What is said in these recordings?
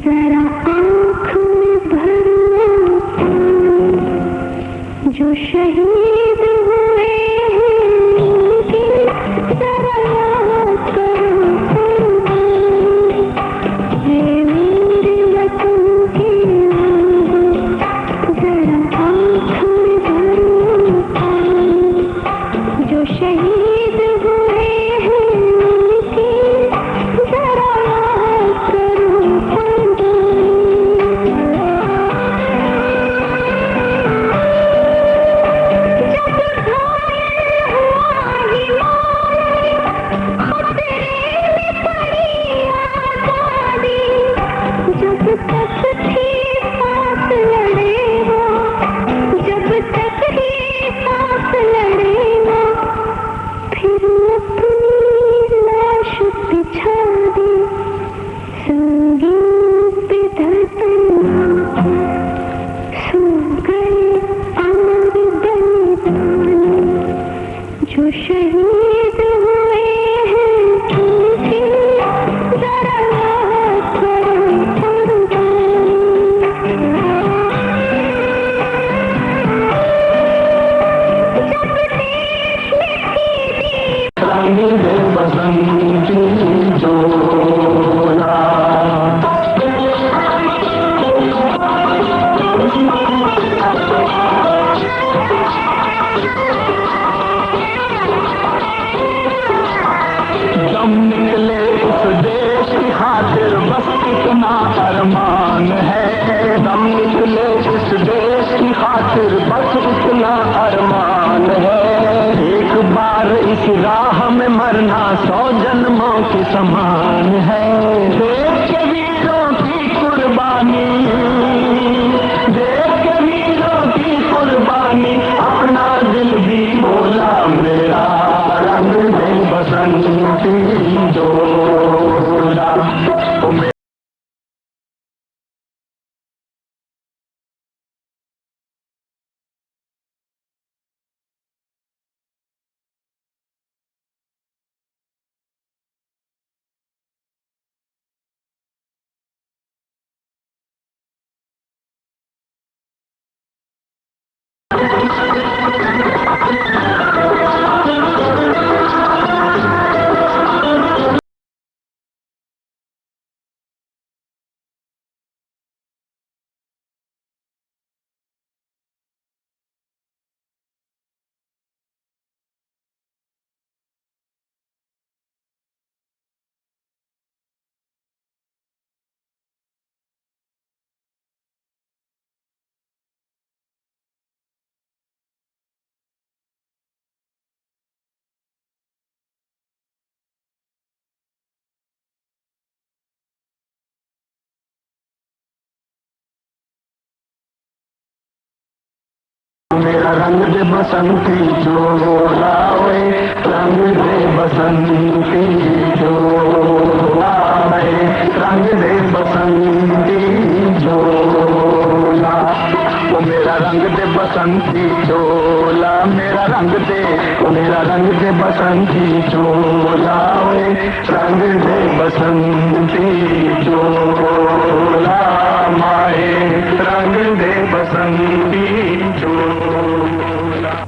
जरा आँख में भरो जो शहीद हुए हैं उनकी जरा याद करो हे मेरे वतन के लोगों, जरा आँख में भरो जो शहीद हुए हैं उनकी जरा याद करो। जो शहीद हुए हैं उनकी जरा याद करो दम निकले इस देश की खातिर बस इतना अरमान है, दम निकले इस देश की खातिर बस इतना अरमान है। एक बार इस राह में मरना 100 जन्मों के समान है। देश के वीरों की कुर्बानी, देश के वीरों की कुर्बानी, अपना दिल भी बोला मेरा रंग दे बसंती जोड़ा। मेरा रंग दे बसंती जोड़ा, ओए रंग दे बसंती जोड़ा, रंग दे बसंती जोड़ा। वो मेरा रंग दे बसंती चोला, मेरा रंग दे, मेरा रंग दे बसंती चोला, ओए रंग दे बसंती चोला, माए रंग दे बसंती चोला।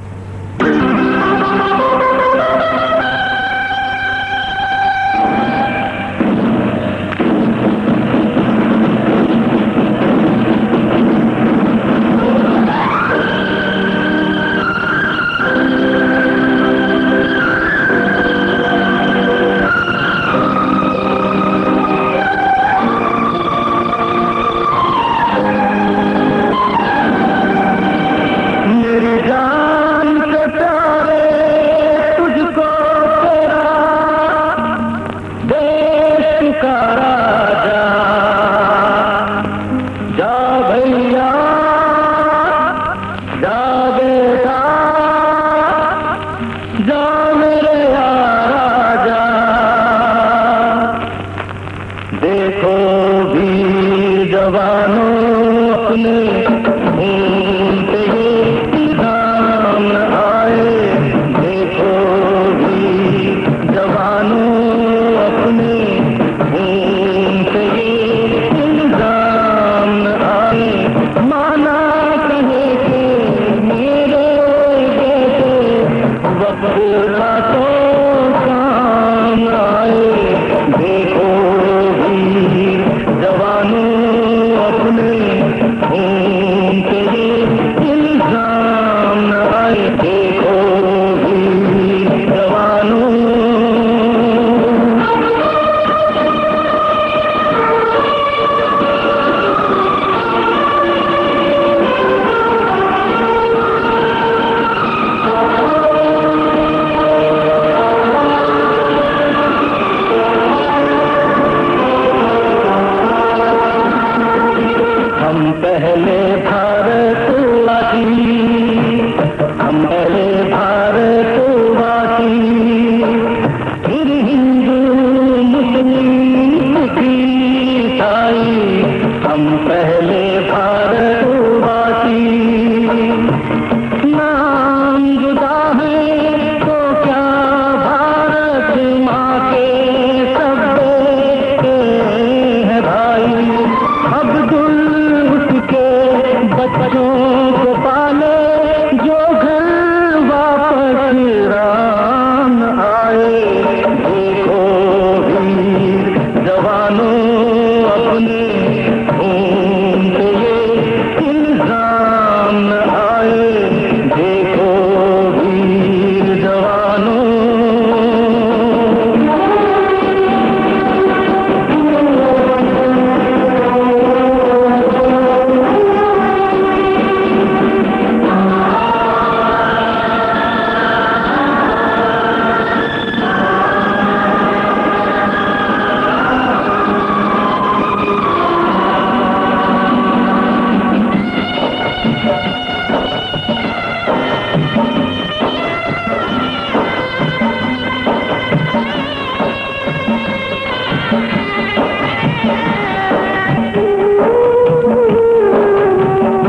देखो वीर जवानों अपने खून पे निशान आए, देखो वीर जवानों घूम पे ये इल्जाम न आए, देखो वीर जवानों।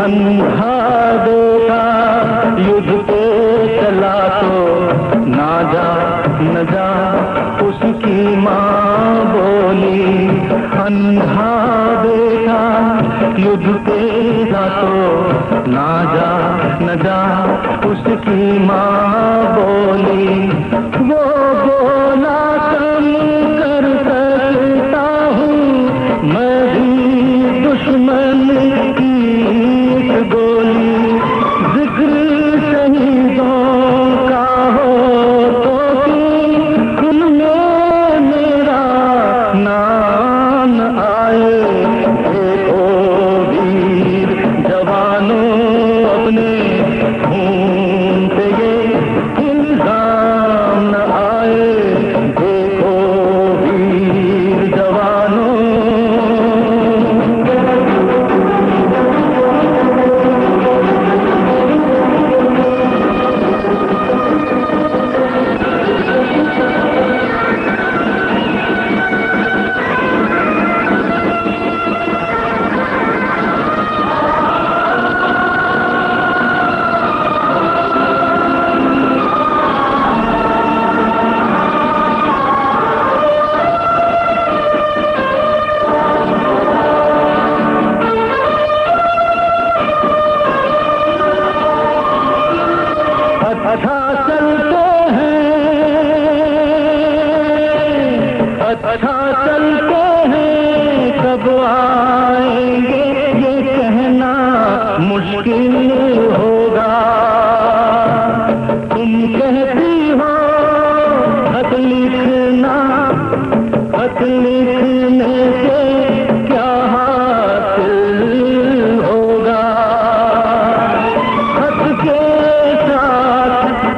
अंधा बेटा युद्ध पे चला तो ना जा न जा उसकी माँ बोली। अंधा बेटा युद्ध पे जा तो ना जा न जा उसकी माँ बोली। वो बोला कम कर सकता हूँ मैं भी दुश्मन की गोली। जिक्र शहीदों का हो तो उनमें मेरा नाम आए। देखो वीर जवानों अपने खून पे ये इल्जाम न आए। देखो वीर जवानों। अच्छा चलते हैं कब आएंगे ये कहना मुश्किल होगा। तुम कहती हो खत लिखना, खत लिखने से क्या हासिल होगा। खत के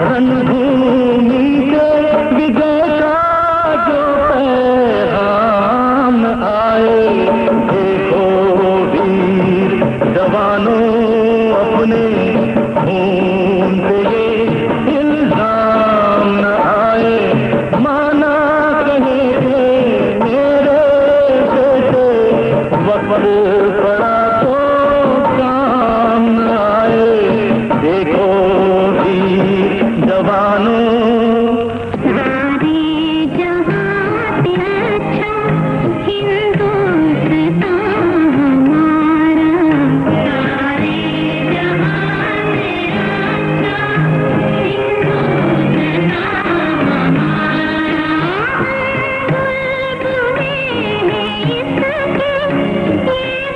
रणभूमि से विजय का जो पैगाम आए। देखो वीर जवानों अपने खून पे ये इल्जाम न आए। माना कहे मेरे बेटे वक्त पड़ा तो काम न आए। देखो वीर जवानों। सारे जहां से अच्छा हिंदुस्तान हमारा। सारे जहां से अच्छा हिंदुस्तान हमारा। बुलबुलें हैं इसकी ये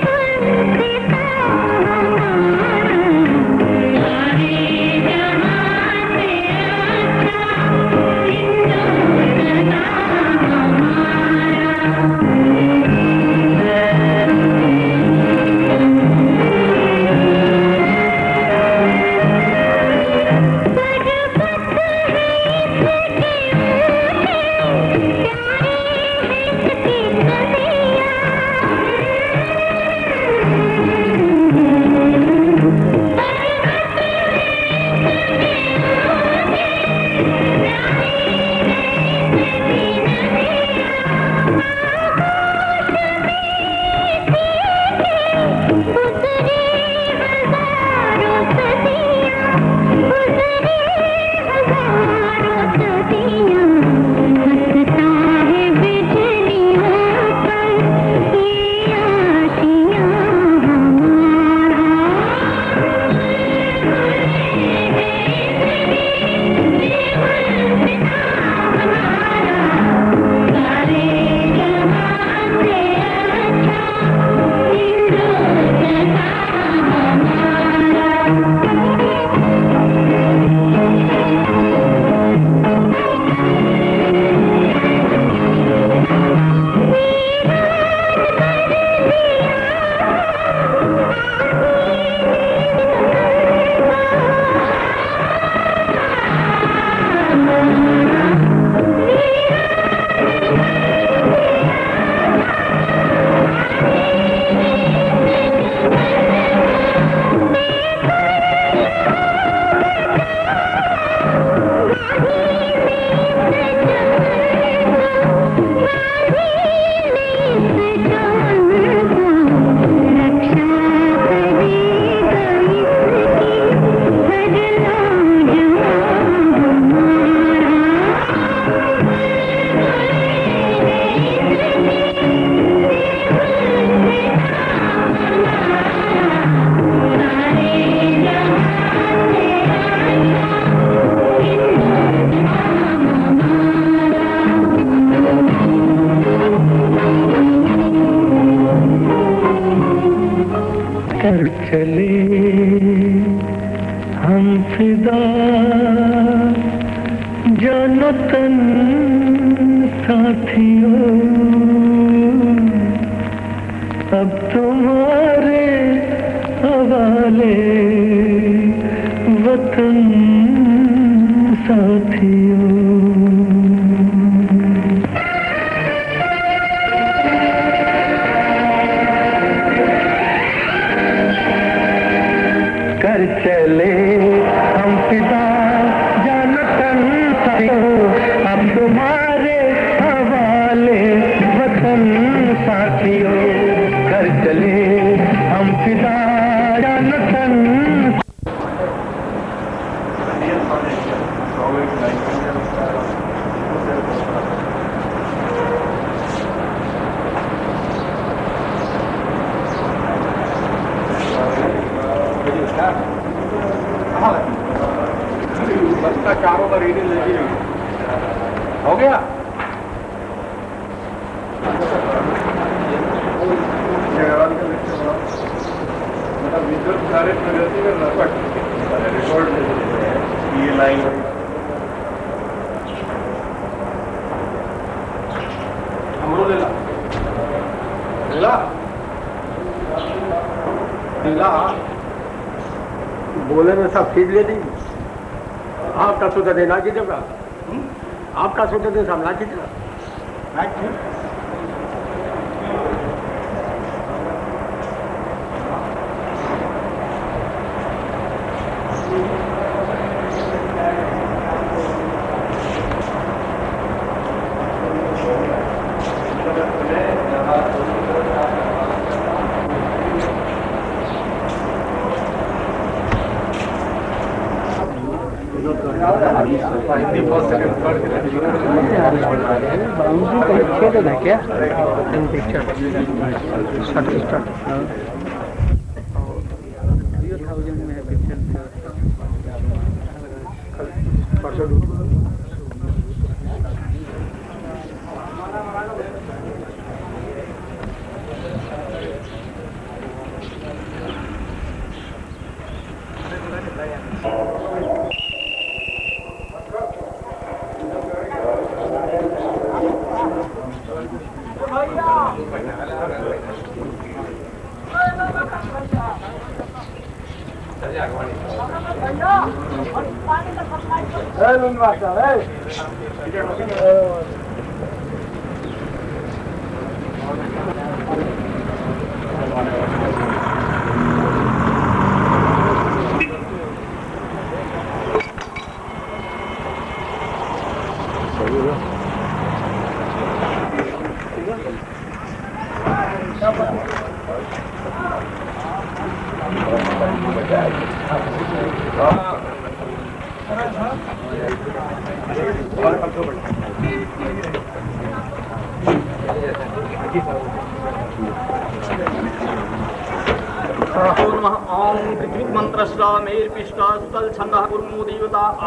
फिदा जानो तन साथियों, अब तुम्हारे हवाले वतन साथियों। कर चले हम फिदा जानो तन साथियों, अब तुम्हारे हवाले वतन साथियों। कर चले हम फिदा जानो तन। चारों का रीडिंग लगी हो गया। मतलब विद्युत सारे प्रगति में रिकॉर्ड ये लाइन हमरो ले ला बोले में सब चीज ले दी। आपका सोचा देना कीजिएगा, आपका सोचा दे सामना कीजिएगा।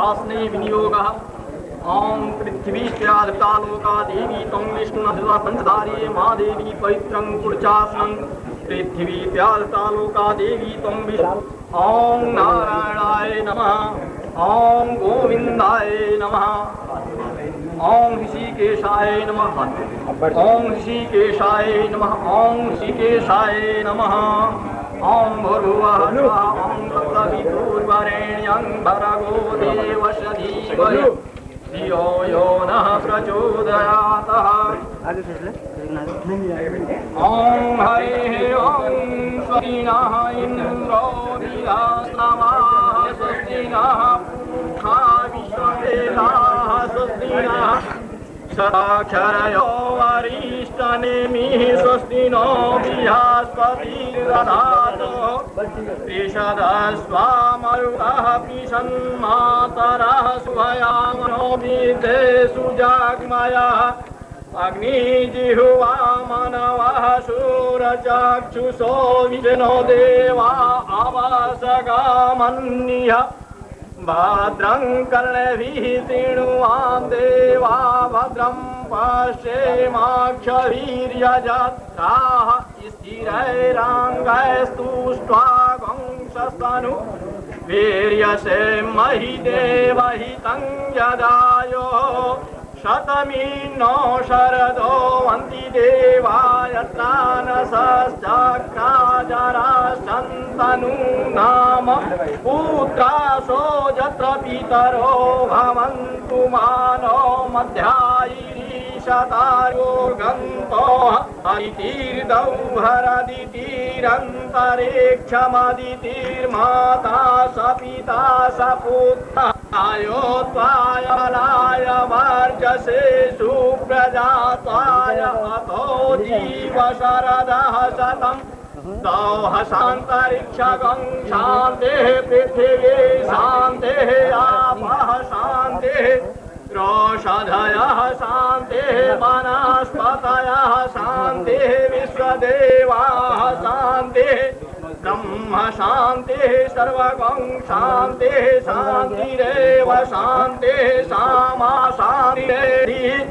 आसने विनियोग ओम पृथ्वी लोका देवी तम विष्णु पंचधारी महादेवी पवित्रं पुरुषासनं पृथ्वी लोका देवी तम विष्णु ओम नारायणाय नमः ओम गोविंदाय नमः ओम ऋषिकेशाय नमः ओम ऋषिकेशाय नमः ओम ऋषिकेशाय नमः ओम भूर्भुवः स्वः ओम तत्सवितुर्वरेण्यं भर्गो देवस्य धीमहि धियो यो नः प्रचोदयातः। ओम हरिः ओम स्वस्ति नः इंद्रो विधानसभाः स्वस्ति नः पूषा विश्ववेदाः स्वस्ति नः क्षराक्षरयो वरिष्ठनेमिः स्वस्ति नो बृहस्पतिर्दधातु त्रिशदस्वामरुतः पिशन्मातरः सुभयामनो विद्धे सुजाग्मयः अग्निजिह्वा मनवः शूरचक्षुषो विष्णो देवा अवसगामन्यः भद्रं कर्णभिः शृण्वां देवा भद्रं पश्येमाक्षभिर्यजत्राः स्थिरैराङ्गैस्तुष्ट्वा वंशस्तनु वीर्यसे महि देवहितं यदायो शतमीनो शरदो वन्ति देवाय त्रानसश्चक्राजराशन्तनु नाम पुत्रासो यत्र पितरो भवन्तु मानो मध्यायिरीशतायो गन्तो हरितीर्दौहरदितीरन्तरिक्षमदितिर्माता स पिता स पुत्रायो त्वाय बलाय वर्चसे सुप्रजाताय अतो जीव शरदः शतम् दौः शान्तरिक्षगं शान्तिः पृथिवी शान्तिः आपः शान्तिः रोषधयः शान्तिः वनस्पतयः शान्तिः विश्वदेवाः शान्तिः ब्रह्म शान्तिः सर्वगं शान्तिः शान्तिरेव शान्तिः सामा शान्तिरेव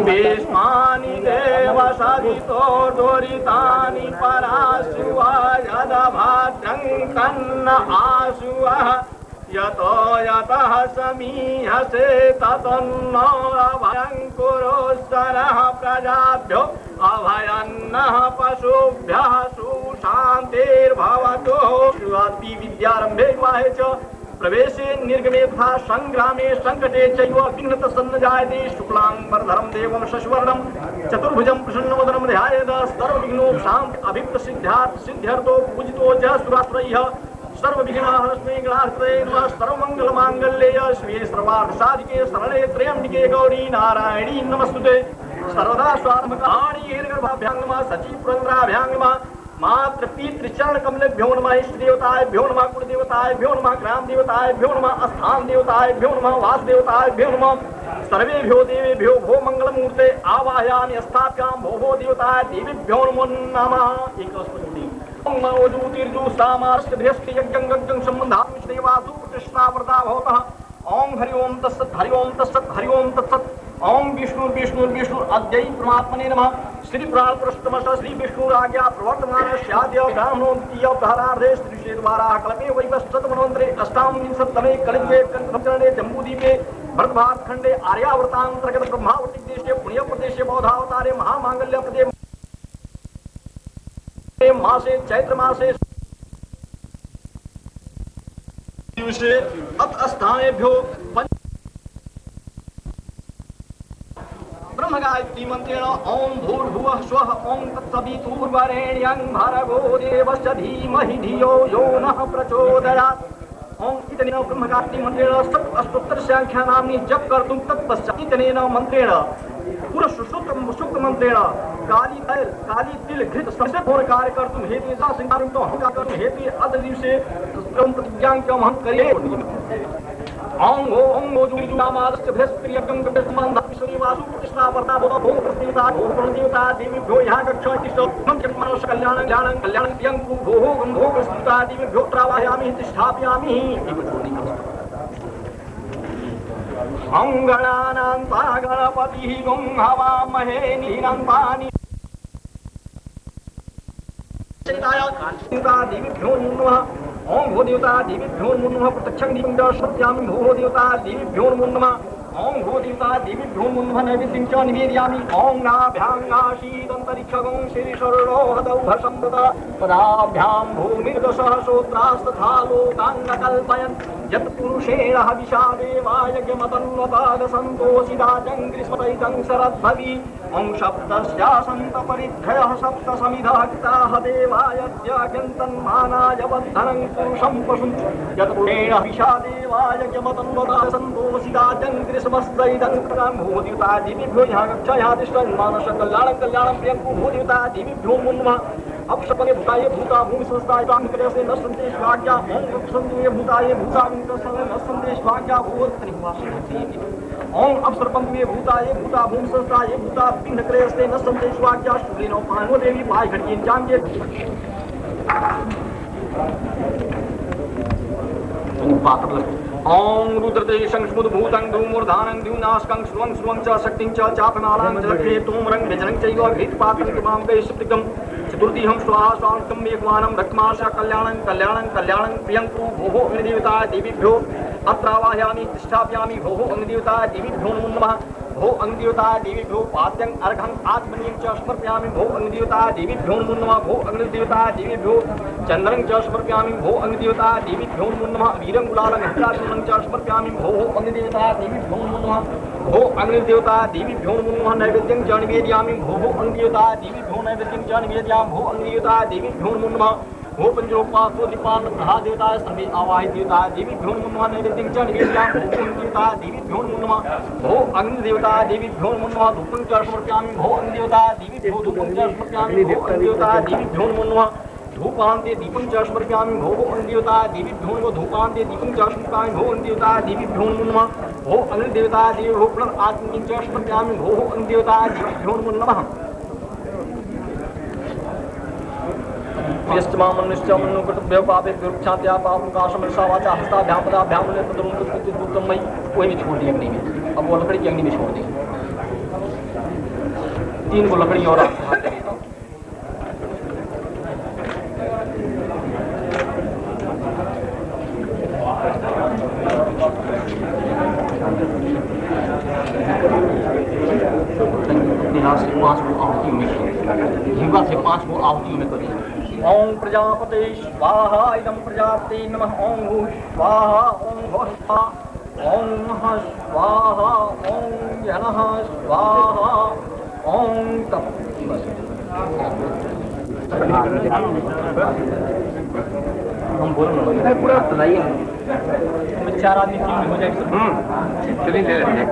भीष्मानि देव सवितो दुरितानि पराशुवा यदभद्रं कन्न आशुवः यतो यतः समीहसे ततन्नो अभयं कुरुस्सनः प्रजाभ्यो अभयन्नः पशुभ्यः सुशान्तिर्भवतु। शिवात्ति विद्यारम्भे विवाहे च प्रवेशे निर्गमे तथा संग्रामे संकटे चैव विघ्नत सन्नजायते शुक्लांबरधरं देवं शशिवर्णं चतुर्भुजं प्रसन्नवदनं ध्यायेत् सर्वविघ्नोपशान्ति अभिप्तसिद्ध्यात् सिद्ध्यर्थो पूजितो च सुराश्रयः सर्वविघ्नहरस्मै गणार्थे नमः। सर्वमङ्गलमाङ्गल्ये शिवे सर्वार्थसाधिके शरणे त्र्यम्बिके गौरी नारायणी नमस्तुते। सर्वदा स्वात्मकाणी हिरण्यगर्भाभ्यां नमः सचीपुरन्द्राभ्यां नमः मात्र पितृ चरण कमलेभ्यो नमः। इष्ट देवताभ्यो नमः कुल देवताभ्यो नमः ग्राम देवताभ्यो नमः स्थान देवताभ्यो नमः वास देवताभ्यो नमः सर्वेभ्यो देवेभ्यो भो मंगलमूर्ते आवाहयामि स्थाप्यां भो भो देवता देवीभ्यो नमो नमः। एक ओम ज्योतिर्जु सामार्ष्टभ्यस्ति यज्ञं गज्ञं सम्बन्धात् देवासु कृष्णावर्ता भवतः। ओम हरि ओम तत्सत् हरि ओम तत्सत् हरि ओम तत्सत्। ओम विष्णु अद्यै परमात्मने नमः। श्री प्राणपुरुषोत्तमः श्री विष्णुराज्ञा प्रवर्तमानस्याद्य ब्राह्मणोत्तीय प्रहरार्धे श्रीशेद्वाराः कल्पे वैवस्वतमन्वन्तरे अष्टाविंशत्तमे कलियुगे कण्ठे जम्बूद्वीपे भरतभारतखण्डे आर्यावर्तान्तर्गत ब्रह्मावर्तिक देशे पुण्यप्रदेशे बौद्धावतारे महामाङ्गल्यप्रदे मासे चैत्र मासे अस्थानेभ्यो ब्रह्मगायत्री मंत्रेण ओम भूर्भुवः स्वः ओम तत्सवितुर्वरेण्यं भर्गो देवस्य धीमहि धियो यो नः प्रचोदयात्। ओम इतनेन ब्रह्मगायत्री मंत्रेण सप्तअष्टोत्तर संख्यानाम्नि जप कर्तुं तत्पश्चात् इतनेन मंत्रेण पुरुषसूक्त मंत्रेण काली तिल घृत संस्कार कार्य कर्तुं हेतु संस्कारं तो हम कर्तुं हेतु अद दिवसे प्रतिज्ञां हम करिए। ओम ओम जुनामादस्य बृहस्पतियज्ञं संबन्धश्रीवासु कृष्णावर्ता भो देवता देवीभ्यो यहाँ कक्षातिष्ठो मनुष्य कल्याणं यंकु भो गंधो कृष्णता देवीभ्यो प्रावाहयामि तिष्ठापयामि। ओम गणानान्ता गणपतिः गं हवामहे नीनान्तानि देवीभ्यो नमः। ओम भो देवता देवीभ्यो नमः प्रत्यक्षं दीपं दर्शयामि भो देवता देवीभ्यो नमः। ओम भो देवता देवीभ्यो नमः नैवेद्यं च निवेदयामि। ओम नाभ्यां नाशीदन्तरिक्षगं श्रीशरणोहदौभसंवृता पदाभ्यां भूमिर्दशः श्रोत्रास्तथा लोकान् न कल्पयन् यत्पुरुषेण हविषा देवायज्ञमतन्वताद सन्तोषिदाजं ग्रीष्मतैतं शरद्भवि। ओम सप्तस्यासन्तपरिद्धयः सप्त समिधः कृताः देवायज्ञन्तन्मानाय बद्धनं पुरुषं पशुं यत्पुरुषेण हविषा देवायज्ञमतन्वताद सन्तोषिदाजं ग्रीष्मस्तैतं भूदेवता देवीभ्यो यहाँ कक्षायाः तिष्ठन् मानस कल्याणं प्रियं भूदेवता देवीभ्यो नमः। अपशपने भूताय भूता भूमि संस्थाय कांकरेसे न संदेश भाग्या ओम संदेय भूताय भूताविंकसने न संदेश भाग्या भूत त्रिवासी। ओम अपसर्पंगे भूताय भूता भूमि संस्थाय भूता पिंडकरेसे न संदेश भाग्या शुक्लिनो पानो देवी भाई घटिये जांगे पात्र लगे ओम रुद्रते शंस्मुद्भूतं धूमूर्धानं द्यूनाशकं श्रुवं श्रुवं च शक्तिं च चापनालां जलखे तोमरं व्यजनं चैव घृतपात्रं कृपां वैश्वप्रिकं चतुर्थीहं स्वाहा स्वांतं मेघवानं रक्माश कल्याणं कल्याणं कल्याणं प्रियं कुरु भोः अग्निदेवता देवीभ्यो अत्रावाहयामि तिष्ठाप्यामि भोः अग्निदेवता देवीभ्यो नमो नमः भो अग्निदेवता देवीभ्यो पाद्यं अर्घं आत्मनीं च समर्पयामि भो अग्निदेवता देवीभ्यो नमो नमः भो अग्निदेवता देवीभ्यो चन्द्रं च समर्पयामि भो अग्निदेवता देवीभ्यो नमो नमः वीरं गुलालं हस्ताचूर्णं च समर्पयामि भो अग्निदेवता देवीभ्यो नमो नमः भो अग्निदेवता देवीभ्यो नमो नमः नैवेद्यं च निवेदयामि भो अग्निदेवता देवीभ्यो नैवेद्यं च निवेदयामि भो अग्निदेवता देवीभ्यो नमो नमः भो पंचोपासो दीपान तथा देवता सर्वे आवाहित देवता देवीभ्यो नमो नमः नैवेद्यं च निवेदयामि भो अग्निदेवता देवीभ्यो नमो नमः भो अग्निदेवता देवीभ्यो नमो नमः धूपं च समर्पयामि भो अग्निदेवता देवीभ्यो धूपं च समर्पयामि भो अग्निदेवता देवीभ्यो नमो नमः धूपान्ते दीपं च समर्पयामि भो अग्निदेवता देवीभ्यो नमो धूपान्ते दीपं च समर्पयामि भो अग्निदेवता देवीभ्यो नमो नमः भो अग्निदेवता देवीभ्यो पुनः आत्मनिं च समर्पयामि भो अग्निदेवता देवीभ्यो नमो नमः यस्तमामनुष्यमनु कर्तव्य पापे विरुक्षात्या पापं काशमर्षा वाचा हस्ताभ्याम पदाभ्याम लेपदरुं कृत्युत्तम मई कोई भी छोड़ दी अग्नि में। अब वो लकड़ी की अग्नि में छोड़ दी। 3 को लकड़ी और हाथ में देता हूं। यहाँ से 5 को आहुतियों में हिंगा से 5 को आहुतियों में कर दिया। ओम प्रजापते स्वाहा इदं प्रजापते नमः ओम भूः स्वाहा ओम भुवः स्वाहा ओम नमः स्वाहा ओम जनः स्वाहा ओम तप हम बोल पूरा सुनाइए। 4 आदमी टीम हो जाएगी। चलिए ले लेते हैं।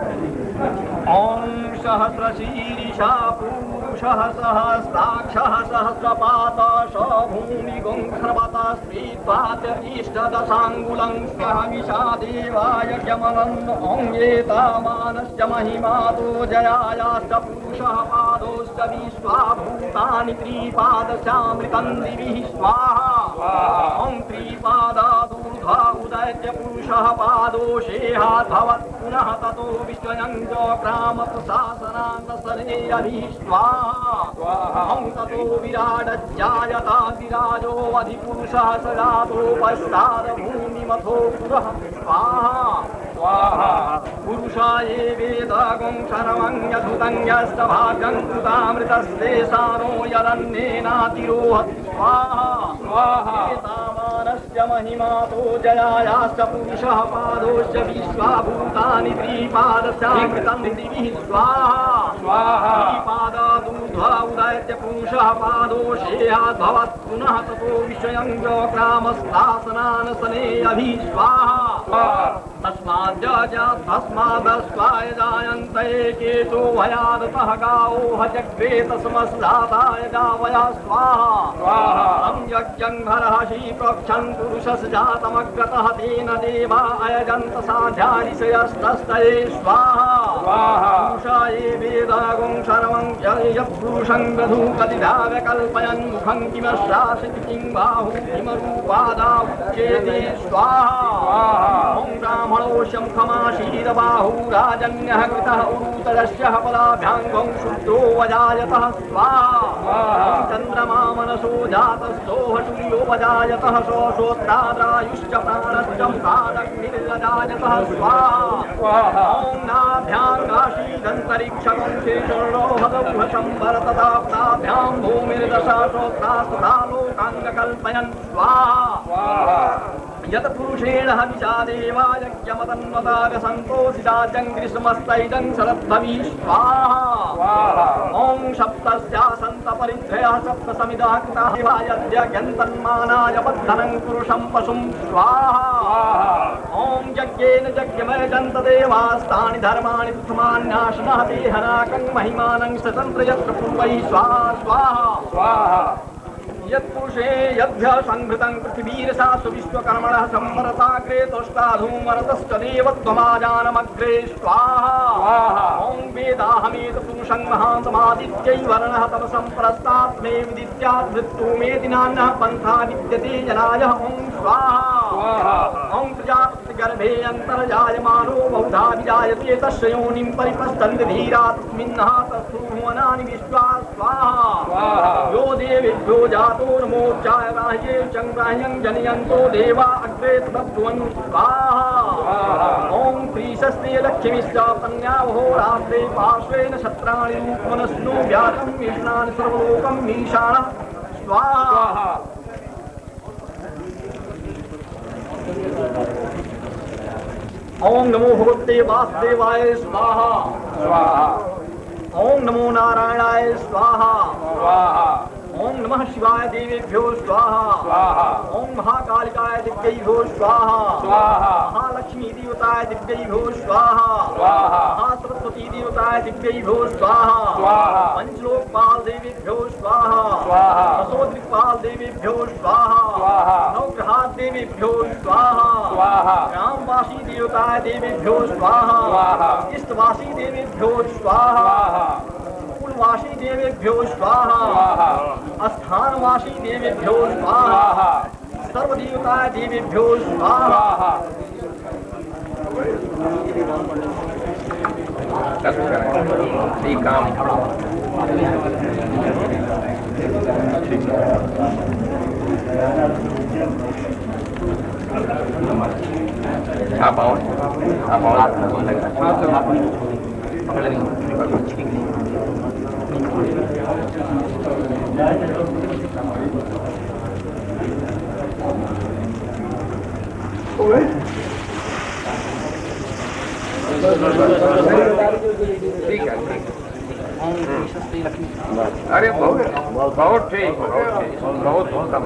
ओम सहस्रशीर्षा पुरुषः सहस्राक्षः सहस्रपातः भूमिगुं खर्वतः स्त्रीत्वात् इष्टदशाङ्गुलं स्वहमिषा देवाय यमलम् ॐ एतावानस्य महिमातो जयायाश्च पुरुषः पादोश्च विश्वाभूतानि त्रिपादस्यामृतं दिविः स्वाहा ॐ त्रिपादादूर्ध्वा उदयस्य पुरुषः पादोषेहात् भवत् पुनः ततो विश्वयं क्रामप्रशासनान्तसरे अभिः स्वाहा ॐ ततो विराडज्जायता विराजो अधिपुरुषः स जातो पश्चादभूमिमथो पुरः स्वाहा पुरुषाये वेदगुं सर्वं यधुतं यस्तभागं कृतामृतस्तेषानो यदन्नेनातिरोहत् स्वाहा एतावानस्य महिमातो जयायाश्च पुरुषः पादोश्च विश्वाभूतानि त्रिपादस्यामृतं दिविः स्वाहा त्रिपादादूर्ध्वा उदयस्य पुरुषः पादोषेहात् भवत् पुनः ततो विषयं ग्रामस्थासनानसने अभिः स्वाहा तस्मादस्वाय जायन्ते केतो भयादतः गावो हजग्रे तस्मस्दाताय जावया स्वाहा तं यज्ञं हरहसि प्रक्षन् पुरुषस् जातमग्रतः तेन देवा अयजन्त साध्यादिशयस्तस्तये स्वाहा पुरुषाये वेदागुं सर्वं यत्पुरुषं वधू कतिधाव्य कल्पयन् मुखं किमश्रासिति किं बाहु किमरूपादावुच्येते स्वाहा ॐ ब्राह्मणोऽशं खमाशीरबाहु राजन्यः कृतः उरूतरस्य पदाभ्याङ्गं शुद्धो वजायतः स्वाहा चन्द्रमा मनसो जातस्थोहटुल्यो वजायतः सोऽश्रोत्राद्रायुश्च प्राणश्च मुखादग्निर्जायतः स्वाहा ॐ नाभ्याङ्गाशीदन्तरिक्षगं शेषोहदौहशम्भरतदाब्दाभ्यां भूमिर्दशा श्रोत्रास्तथा लोकाङ्गकल्पयन् स्वाहा यत् पुरुषेण हविषा देवायज्ञमतन्वतागसन्तोषिताजं ग्रीष्मस्तैजं शरद्भवी स्वाहा ॐ सप्तस्यासन्तपरिध्रयः सप्तसमिदः कृताः देवायज्ञन्तन्मानाय बद्धनं पुरुषं पशुं स्वाहा ॐ यज्ञेन यज्ञमयजन्त देवास्तानि धर्माणि प्रथमान्याशनः देहनाकं महिमानं स्वतन्त्र यत्र पूर्वैः स्वाहा यत्पुरुषे यद्भ्य संभृतं पृथिवीरसा सुविश्वकर्मणः संवरताग्रे तुष्टाधूमरतश्च देवत्वमाजानमग्रे स्वाहा ॐ वेदाहमेत पुरुषं महान्तमादित्यैवर्णः तमसं परस्तात् मे विदित्यात् मृत्युमेति नान्यः पन्था विद्यते जनाय ॐ स्वाहा ॐ प्रजापति गर्भे अन्तर्जायमानो बहुधा विजायते तस्य योनिं परिपश्यन्ति धीरा तस्मिन्नः तस्थूवनानि विश्वा स्वाहा यो देवेभ्यो जातो नमोच्चाय बाह्ये चङ्ग्राह्यं जनयन्तो देवा अग्रे तद्भुवन् स्वाहा ॐ प्रीशस्ते लक्ष्मीश्च कन्यावहो रात्रे पार्श्वेन शत्राणि रूपमनस्नु व्यातं विष्णानि सर्वलोकं मीशान स्वाहा ओम नमो भगवते वासुदेवाय स्वाहा स्वाहा ओम नमो नारायणाय स्वाहा स्वाहा ओम नमः शिवाय देवेभ्यो स्वाहा स्वाहा ओम महाकालिकाय दिव्यैभ्यो स्वाहा स्वाहा महालक्ष्मी देवताय दिव्यैभ्यो स्वाहा स्वाहा महासरस्वती देवताय दिव्यैभ्यो स्वाहा स्वाहा पंचलोकपाल देवेभ्यो स्वाहा स्वाहा दशोद्रिक्पाल देवेभ्यो स्वाहा स्वाहा नवग्रहात् देवेभ्यो स्वाहा स्वाहा ग्रामवासी देवताय देवेभ्यो स्वाहा स्वाहा इष्टवासी देवेभ्यो स्वाहा कुलवासी देवेभ्यो स्वाहा स्थानवासी देवेभ्यो स्वाहा सर्वदेवताय देवेभ्यो स्वाहा काम आप आओ ठीक है अरे बहुत ठीक बहुत उत्तम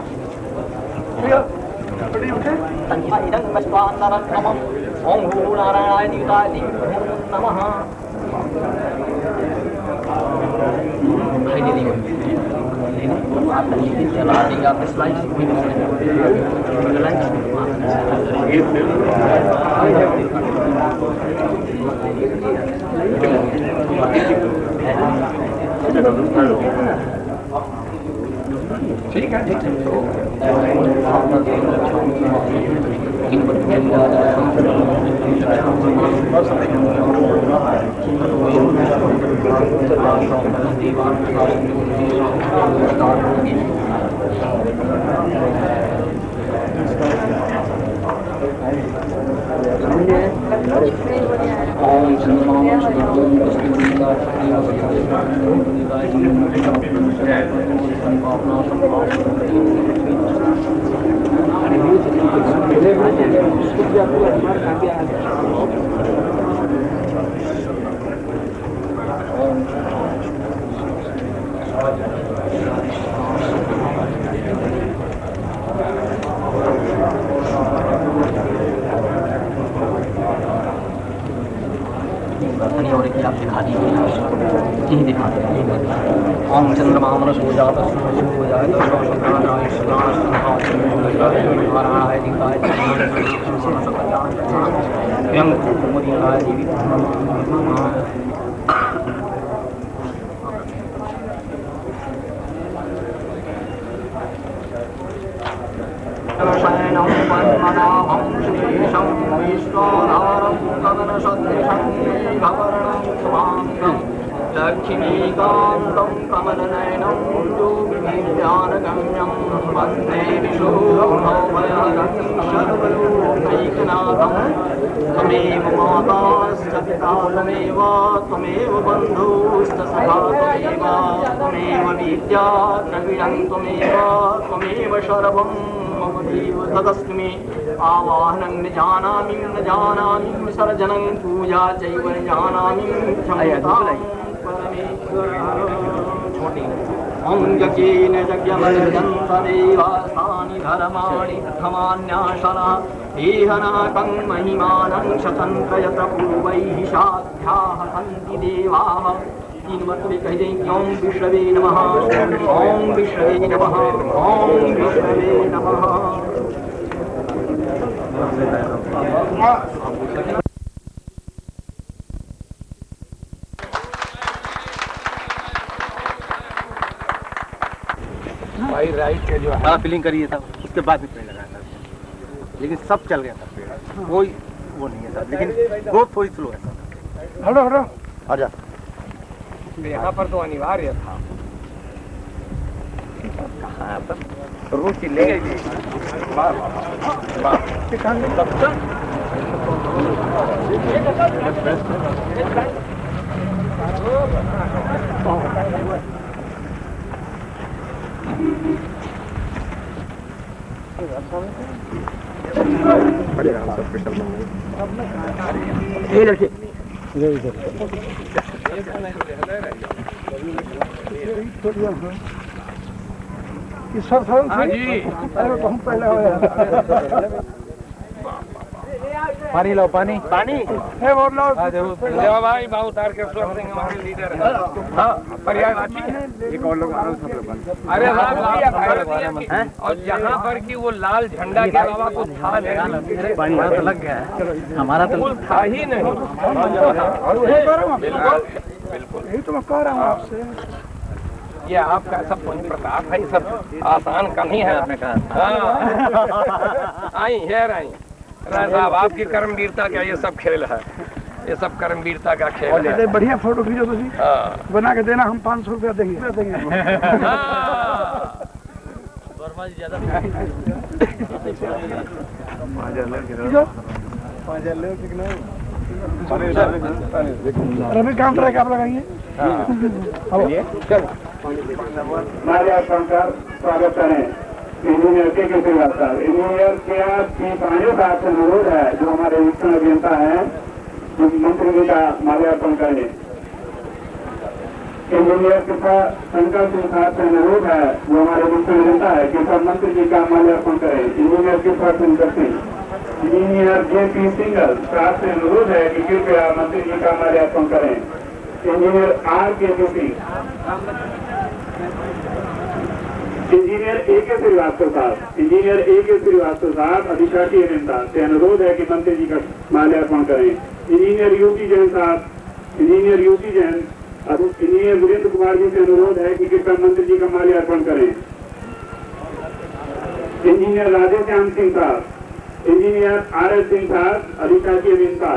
ओम भूर नारायणाय देवताय नमः ठीक है और एक आप दिखा दीजिए यही दिखा दीजिए ओम चंद्रमा मनसो जात हो जाए तो नारायण दिखाए स्वयं मोदिकाय देवी शयनं पद्मनाभं श्रीशं विश्वधारं गगनसदृशं मेघवर्णं शुभाङ्गं लक्ष्मीकान्तं कमलनयनं योगिभिर्ध्यानगम्यं वन्दे विशुद्धभयहरं सर्वलोकैकनाथं त्वमेव माताश्च पिता त्वमेव बन्धुश्च सखा त्वमेव विद्या द्रविणं त्वमेव सर्वं मम देव तदस्मि आवाहनं न जानामि विसर्जनं पूजा चैव न जानामि क्षमतां परमेश्वर ॐ यज्ञेन यज्ञमर्जन्त देवास्तानि धर्माणि प्रथमान्याशना देहनाकं महिमानं शतन्त्र यत्र पूर्वैः साध्याः सन्ति देवाः तीन मर्तबे कह दें कि ओम विष्णवे नमः ओम विष्णवे नमः ओम विष्णवे नमः। भाई राइट के जो फिलिंग करिए था उसके बाद भी पेड़ लगाया था, लेकिन सब चल गया था पेड़, कोई वो नहीं है साहब, लेकिन ग्रोथ थोड़ी स्लो है साहब। हटो हटो। आ जा। यहाँ पर तो अनिवार्य था। कहाँ पर रुचि ले गई थी। वाह वाह ये लड़के हाँ जी। बहुत पहले पानी लाओ, पानी पानी है वो लोग भाई बहुत उतार के ईश्वर सिंह हमारे लीडर हैं। हाँ पर्यायवाची एक और लोग अरे हैं और यहाँ पर कि वो लाल झंडा के अलावा कुछ था नहीं। पानी तो लग गया है हमारा तो कुछ था ही नहीं। बिल्कुल यही तो मैं कह रहा हूँ आपसे। ये आपका सब पुण्य प्रताप है, ये सब आसान का नहीं है। आपने कहा आई हेर आई राय साहब, आपकी कर्मवीरता का ये सब खेल है, ये सब कर्मवीरता का खेल है। बढ़िया फोटो खींचो तुम, बना के देना, हम 500 रुपया देंगे। रवि काउंटर है, आप लगाइए। हमारे संकर स्वागत करें इंजीनियर के श्रीवास साहब। इंजीनियर के पांचों का अनुरोध है जो हमारे विष्णु अभियंता है मंत्री जी का माल्यार्पण करें। इंजीनियर कृपा शंकर सिंह साहब से अनुरोध है जो हमारे विष्णु अभियंता है कृपा मंत्री जी का माल्यार्पण करें। इंजीनियर कृपा Shankar Singh. Engineer JP single साहब से अनुरोध है कि कृपया मंत्री जी का माल्यार्पण करें। Engineer RK Joshi. Engineer AK Srivastava साहब। इंजीनियर AK श्रीवास्तव साहब अधिशासी अभियंता से अनुरोध है कि मंत्री जी का माल्यार्पण करें। इंजीनियर UT जैन साहब। Engineer UT Jain. Engineer Virendra Kumar ji से अनुरोध है कि कृपया मंत्री जी का माल्यार्पण करें। इंजीनियर राधेश्याम सिंह साहब। इंजीनियर RS सिंह साहब अधिशासी अभियंता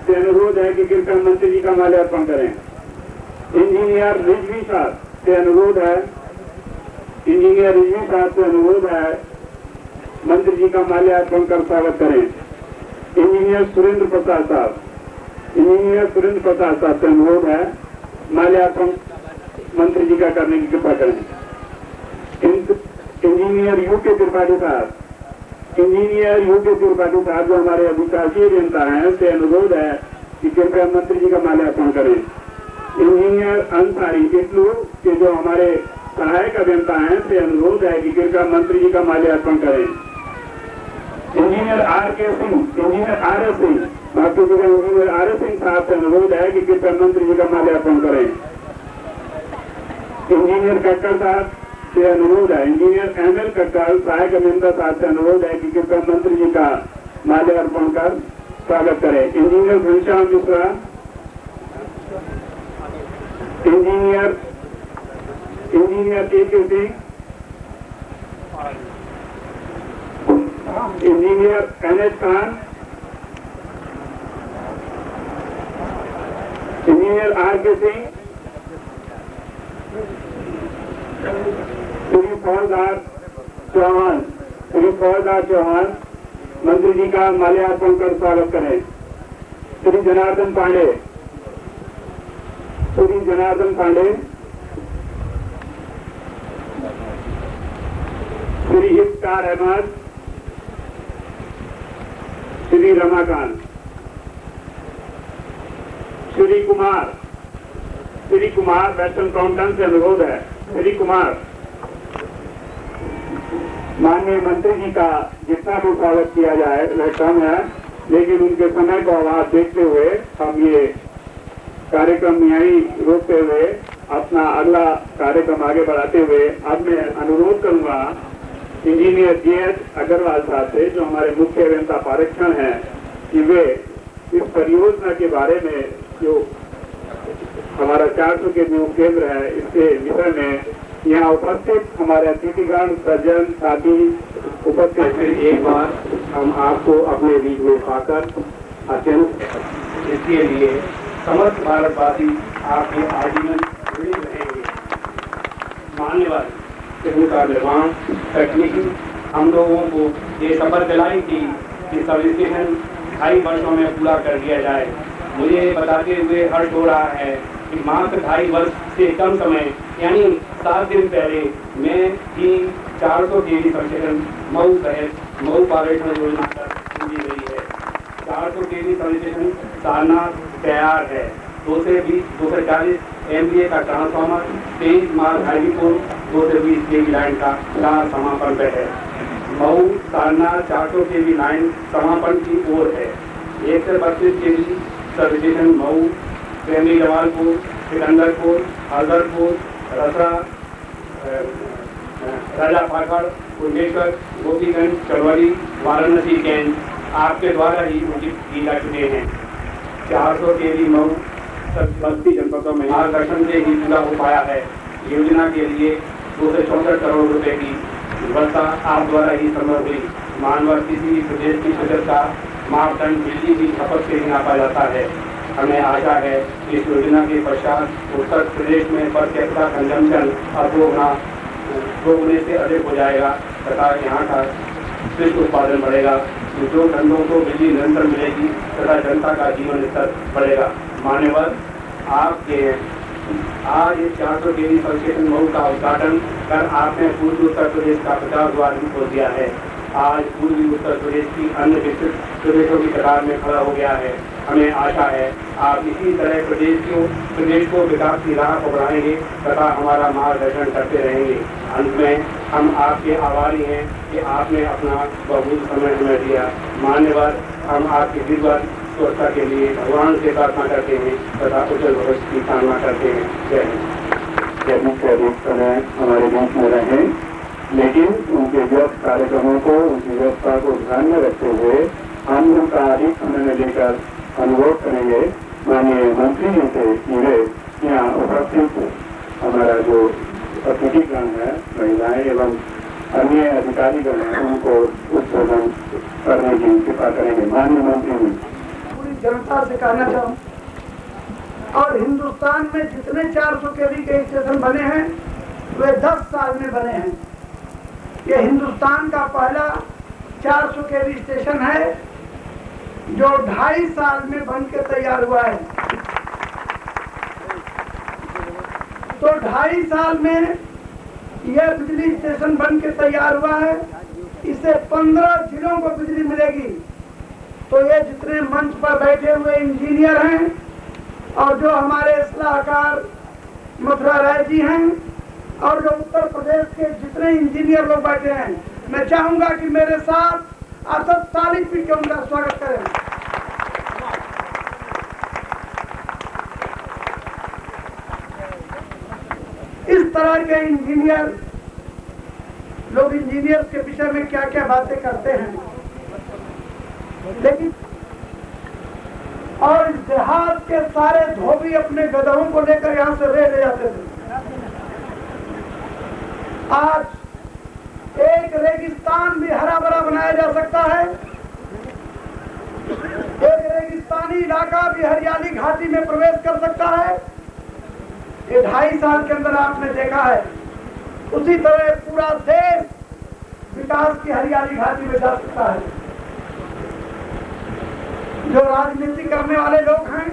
से अनुरोध है कि कृपया मंत्री जी का माल्यार्पण करें। इंजीनियर रिजवी साहब से अनुरोध है इंजीनियर रिजवी साहब से अनुरोध है मंत्री जी का माल्यार्पण कर स्वागत करें। इंजीनियर सुरेंद्र प्रसाद साहब। इंजीनियर सुरेंद्र प्रसाद साहब से अनुरोध है माल्यार्पण मंत्री जी का करने की कृपा करें। इंजीनियर UK त्रिपाठी साहब। इंजीनियर UK त्रिपाठी साहब जो हमारे अधिशासी अभियंता हैं से अनुरोध है कि कृपया मंत्री जी का माल्यार्पण करें। इंजीनियर अंसारी इटलू के जो हमारे सहायक अभियंता हैं से अनुरोध है कि कृपया मंत्री जी का माल्यार्पण करें। Engineer RK Singh. Engineer RS Singh engineer RS Singh साहब से अनुरोध है कि कृपया मंत्री जी का माल्यार्पण करें। इंजीनियर कक्कड़ साहब से अनुरोध है इंजीनियर ML कक्कड़ सहायक अभियंता साहब से अनुरोध है कि कृपया मंत्री जी का माल्यार्पण कर स्वागत करें। Engineer Ghanshyam Mishra. Engineer AK Singh. Engineer NH Khan. Engineer RK Singh. Shri फौजदार चौहान। श्री फौजदार चौहान मंत्री जी का माल्यार्पण कर स्वागत करें। श्री जनार्दन पांडे। श्री जनार्दन पांडे। श्री इफ्तार अहमद। श्री रमाकांत। श्री कुमार। श्री कुमार वेस्टर्न काउंटन से अनुरोध है। श्री कुमार माननीय मंत्री जी का जितना भी स्वागत किया जाए वह कम है, लेकिन उनके समय को आवाज देखते हुए हम ये कार्यक्रम यहीं रोकते हुए अपना अगला कार्यक्रम आगे बढ़ाते हुए अब मैं अनुरोध करूंगा इंजीनियर JS अग्रवाल साहब से जो हमारे मुख्य अभियंता पारीक्षण हैं कि वे इस परियोजना के बारे में जो हमारा 400 के जो केंद्र है इसके विषय में यहाँ उपस्थित हमारे अतिथिगण सज्जन साथी उपस्थित। एक बार हम आपको अपने बीच में पाकर अत्यंत है। इसके लिए समस्त भारतवासी आपके आजीवन ऋणी रहेंगे। मान्यवर फिल्म का निर्माण तकनीकी हम लोगों को ये शपथ दिलाई थी कि सब स्टेशन 2.5 वर्षों में पूरा कर दिया जाए। मुझे बताते हुए हर्ष हो रहा है कि मात्र 2.5 वर्ष से कम समय यानी 7 दिन पहले मैं ही 400 केवी सबस्टेशन मऊ सहित मऊ पारेषण योजना पर पूरी गई है। 400 केवी सबस्टेशन सारनाथ तैयार है। 240 MVA का ट्रांसफार्मर, 23 मार्ग हाईपुल, 220 केवी लाइन का कार्य समापन पे है। मऊ सारनाथ 400 केवी लाइन समापन की ओर है। 132 केवी सबस्टेशन मऊ, प्रेमी जमालपुर, सिकंदरपुर, हरदरपुर, रसरा, राजा पाखड़, कुंडेश्वर, गोपीगंज, चरवाली, वाराणसी कैंट आपके द्वारा ही उचित किए जा चुके हैं। 400 केवी मऊ 32 जनपदों में मार्गदर्शन से ही पूरा हो पाया है। योजना के लिए 264 करोड़ रुपए की व्यवस्था आप द्वारा ही संभव हुई। मानवर किसी भी प्रदेश की बजट का मापदंड बिजली की खपत से ही नापा जाता है। हमें आशा है कि इस योजना के पश्चात उत्तर प्रदेश में पर कैपिटा कंजम्पशन अब 2 गुने से अधिक हो जाएगा तथा यहाँ का कृषि उत्पादन बढ़ेगा। जो धंधों को बिजली निरंतर मिलेगी तथा जनता का जीवन स्तर बढ़ेगा। मान्यवर आपके आज इस 400 केवी सबस्टेशन मऊ का उद्घाटन कर आपने पूर्वी उत्तर प्रदेश का 50 द्वार भी खोल दिया है। आज पूर्वी उत्तर प्रदेश की अन्य विकसित प्रदेशों की कतार में खड़ा हो गया है। हमें आशा है आप इसी तरह प्रदेश को विकास की राह पर बढ़ाएंगे तथा हमारा मार्गदर्शन करते रहेंगे। अंत में हम आपके आभारी हैं कि आपने अपना बहुत समय हमें दिया। मान्यवर हम आपकी दीर्घ सुरक्षा के लिए भगवान से प्रार्थना करते हैं तथा उज्जवल भविष्य की कामना करते हैं। जय हिंद। अधिक से अधिक समय हमारे बीच में रहे, लेकिन उनके व्यस्त कार्यक्रमों को, उनकी व्यवस्था को ध्यान में रखते हुए हम उनका अधिक समय लेकर अनुरोध करेंगे माननीय मंत्री जी से कि वे यहाँ उपस्थित हमारा जो अतिथिगण है, महिलाएं एवं अन्य अधिकारीगण हैं, उनको उद्बोधन करने की कृपा करेंगे। माननीय मंत्री जी। जनता से कहना चाहूँ और हिंदुस्तान में जितने 400 केवी के स्टेशन बने हैं वे 10 साल में बने हैं। ये हिंदुस्तान का पहला 400 केवी स्टेशन है जो 2.5 साल में बन के तैयार हुआ है। तो 2.5 साल में यह बिजली स्टेशन बन के तैयार हुआ है। इससे 15 जिलों को बिजली मिलेगी। तो ये जितने मंच पर बैठे हुए इंजीनियर हैं और जो हमारे सलाहकार मथुरा राय जी हैं और जो उत्तर प्रदेश के जितने इंजीनियर लोग बैठे हैं, मैं चाहूंगा कि मेरे साथ आप सब ताली पीट के उनका स्वागत करें। इस तरह के इंजीनियर लोग इंजीनियर्स के विषय में क्या क्या बातें करते हैं, लेकिन और इस देहात के सारे धोबी अपने गधों को लेकर यहाँ से ले जाते थे। आज एक रेगिस्तान भी हरा भरा बनाया जा सकता है। एक रेगिस्तानी इलाका भी हरियाली घाटी में प्रवेश कर सकता है। ये 2.5 साल के अंदर आपने देखा है। उसी तरह पूरा देश विकास की हरियाली घाटी में जा सकता है। जो राजनीति करने वाले लोग हैं,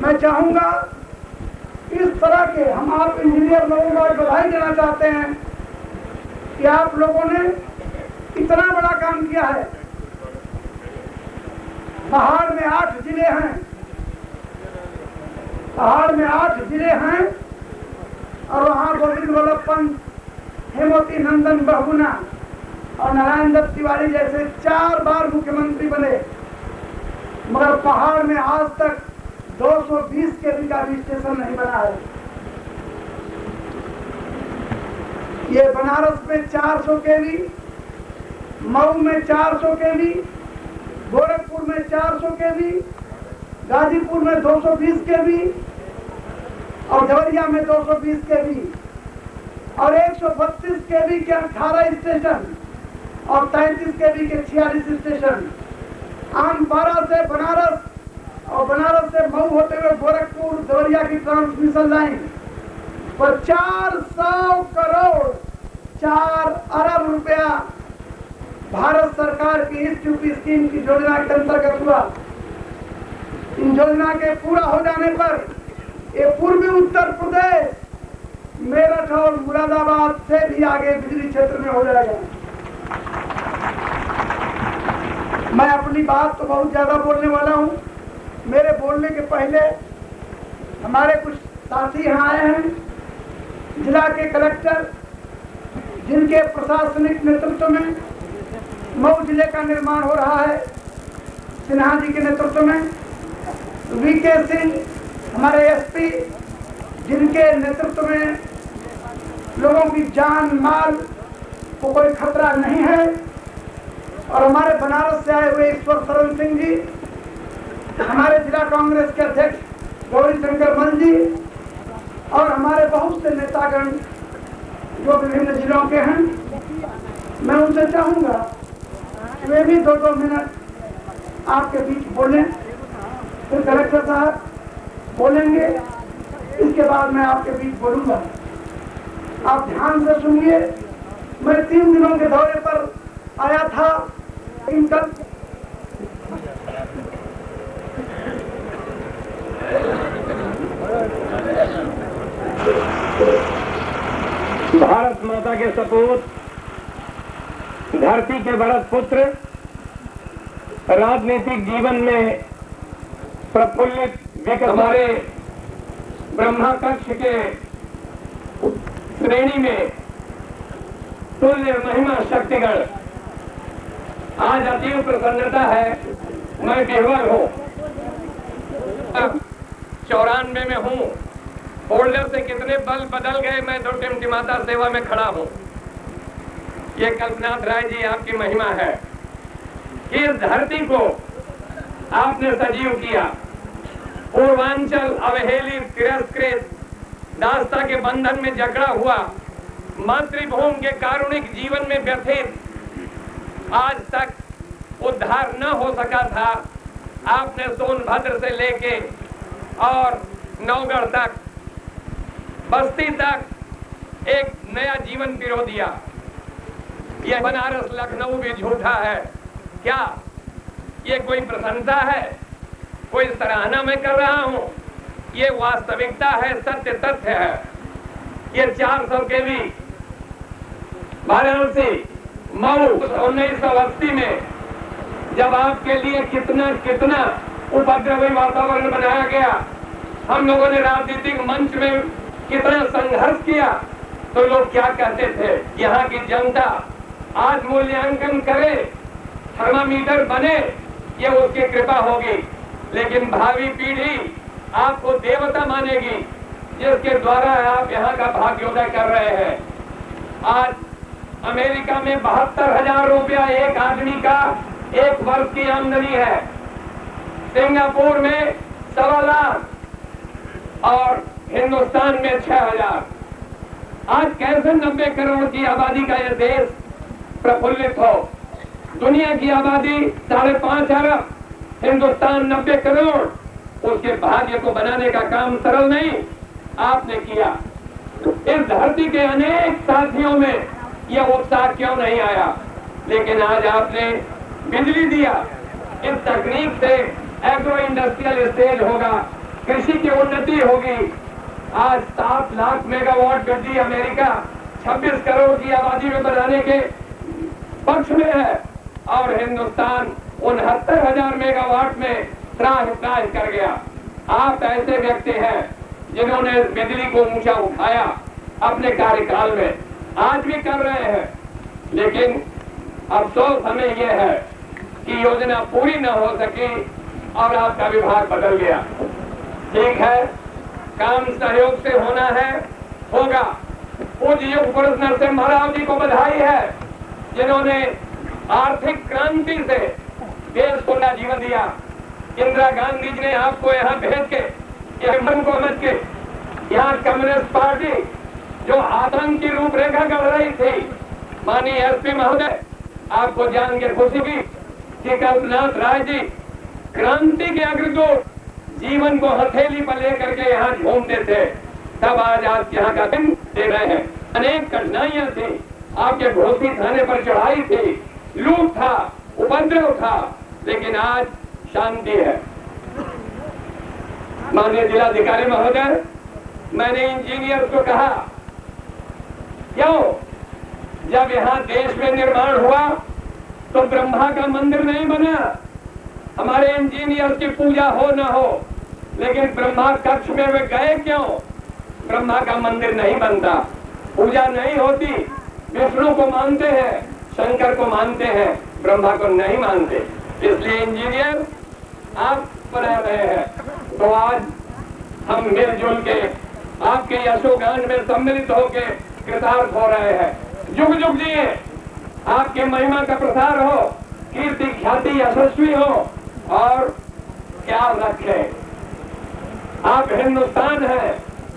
मैं चाहूंगा इस तरह के हम आप इंजीनियर लोगों को बधाई देना चाहते हैं कि आप लोगों ने इतना बड़ा काम किया है। पहाड़ में 8 जिले हैं, पहाड़ में 8 जिले हैं और वहाँ गोविंद वल्लभ पंत, हेमवती नंदन बहुगुणा और नारायण दत्त तिवारी जैसे 4 बार मुख्यमंत्री बने, मगर पहाड़ में आज तक 220 केवी का भी स्टेशन नहीं बना है। ये बनारस में 400 केवी, मऊ में 400 केवी, गोरखपुर में 400 केवी, गाजीपुर में 220 केवी और देवरिया में 220 केवी और 132 केवी के 18 स्टेशन और 33 केवी के 46 स्टेशन। आमपारा से बनारस और बनारस से मऊ होते हुए गोरखपुर देवरिया की ट्रांसमिशन लाइन पर 400 करोड़ 4 अरब रुपया भारत सरकार की इस यूपी स्कीम की योजना के अंतर्गत हुआ। इन योजना के पूरा हो जाने पर ये पूर्वी उत्तर प्रदेश मेरठ और मुरादाबाद से भी आगे बिजली क्षेत्र में हो जाएगा। मैं अपनी बात तो बहुत ज्यादा बोलने वाला हूँ। मेरे बोलने के पहले हमारे कुछ साथी यहाँ आए हैं, जिला के कलेक्टर, जिनके प्रशासनिक नेतृत्व में मऊ जिले का निर्माण हो रहा है, सिन्हा जी के नेतृत्व में, वीके सिंह हमारे एसपी, जिनके नेतृत्व में लोगों की जान माल को कोई खतरा नहीं है, और हमारे बनारस से आए हुए ईश्वर शरण सिंह जी, हमारे जिला कांग्रेस के अध्यक्ष गौरी शंकर मल जी, और हमारे बहुत से नेतागण जो विभिन्न जिलों के हैं। मैं उनसे चाहूंगा कि वे भी 2-2 मिनट आपके बीच बोलें, फिर कलेक्टर साहब बोलेंगे, इसके बाद मैं आपके बीच बोलूंगा। आप ध्यान से सुनिए। मैं 3 दिनों के दौरे पर आया था, लेकिन कल भारत माता के सपूत, धरती के भरत पुत्र, राजनीतिक जीवन में प्रफुल्लित विकसित हमारे ब्रह्मा कक्ष के श्रेणी में तुल्य महिमा शक्तिगण, आज अतीव प्रसन्नता है। मैं बेहवर हूँ, 94 में हूँ। होल्डर से कितने बल बदल गए, मैं तो टिमटिमाता सेवा में खड़ा हूँ। ये कल्पनाथ राय जी आपकी महिमा है कि इस धरती को आपने सजीव किया। पूर्वांचल अवहेलित, तिरस्कृत, दास्ता के बंधन में जकड़ा हुआ, मातृभूमि के कारुणिक जीवन में व्यथित, आज तक उद्धार न हो सका था। आपने सोनभद्र से लेके और नौगढ़ तक, बस्ती तक एक नया जीवन पिरो दिया। यह बनारस लखनऊ भी झूठा है क्या? ये कोई प्रशंसा है, कोई सराहना मैं कर रहा हूँ? ये वास्तविकता है, सत्य तथ्य है। ये 400 केवी वाराणसी मऊ 1980 में जब आपके लिए कितना कितना उपद्रवी वातावरण बनाया गया, हम लोगों ने राजनीतिक मंच में कितना संघर्ष किया, तो लोग क्या कहते थे? यहाँ की जनता आज मूल्यांकन करे, थर्मामीटर बने, ये उसकी कृपा होगी। लेकिन भावी पीढ़ी आपको देवता मानेगी, जिसके द्वारा आप यहाँ का भाग्योदय कर रहे हैं। आज अमेरिका में 72,000 रुपया एक आदमी का 1 वर्ष की आमदनी है। सिंगापुर में 1.25 लाख और हिंदुस्तान में 6,000। आज कैसे 90 करोड़ की आबादी का यह देश प्रफुल्लित हो? दुनिया की आबादी 5.5 अरब, हिंदुस्तान 90 करोड़। उसके भाग्य को बनाने का काम सरल नहीं आपने किया। इस धरती के अनेक साथियों में यह उत्साह क्यों नहीं आया? लेकिन आज आपने बिजली दिया। इस तकनीक से एग्रो इंडस्ट्रियल स्टेज होगा, कृषि की उन्नति होगी। आज 7 लाख मेगावाट बिजली अमेरिका 26 करोड़ की आबादी में बनाने के पक्ष में है, और हिंदुस्तान 69,000 मेगावाट में त्राह कर गया। आप ऐसे व्यक्ति हैं जिन्होंने बिजली को ऊंचा उठाया अपने कार्यकाल में, आज भी कर रहे हैं। लेकिन अफसोस हमें यह है कि योजना पूरी न हो सकी और आपका विभाग बदल गया। ठीक है, काम सहयोग से होना है, होगा। पूज्य युग पुरुष नरसिम्हा महाराज जी को बधाई है, जिन्होंने आर्थिक क्रांति से देश को नया जीवन दिया। इंदिरा गांधी जी ने आपको यहाँ भेज के, मन को समझ के, यहाँ कम्युनिस्ट पार्टी जो आतंक की रूपरेखा गढ़ रही थी, माननीय एसपी महोदय, आपको जान के खुशी हुई कि कल्पनाथ राय जी क्रांति के अग्रदूत जीवन को हथेली पर लेकर के यहाँ घूमते थे, तब आज आप यहाँ का दिन दे रहे हैं। अनेक कठिनाइयां थी, आपके घोसी थाने पर चढ़ाई थी, लूट था, उपद्रव था, लेकिन आज शांति है। माननीय जिलाधिकारी महोदय, मैंने इंजीनियर को कहा, क्यों जब यहाँ देश में निर्माण हुआ तो ब्रह्मा का मंदिर नहीं बना? हमारे इंजीनियर की पूजा हो न हो, लेकिन ब्रह्मा कक्ष में वे गए क्यों? ब्रह्मा का मंदिर नहीं बनता, पूजा नहीं होती। विष्णु को मानते हैं, शंकर को मानते हैं, ब्रह्मा को नहीं मानते। इसलिए इंजीनियर आप बना रहे हैं, तो आज हम मिलजुल के आपके यशोगान में सम्मिलित होकर कृतार्थ हो रहे हैं। युग युग जिए, आपकी महिमा का प्रसार हो, कीर्ति ख्याति यशस्वी हो, और क्या रखे आप हिंदुस्तान है।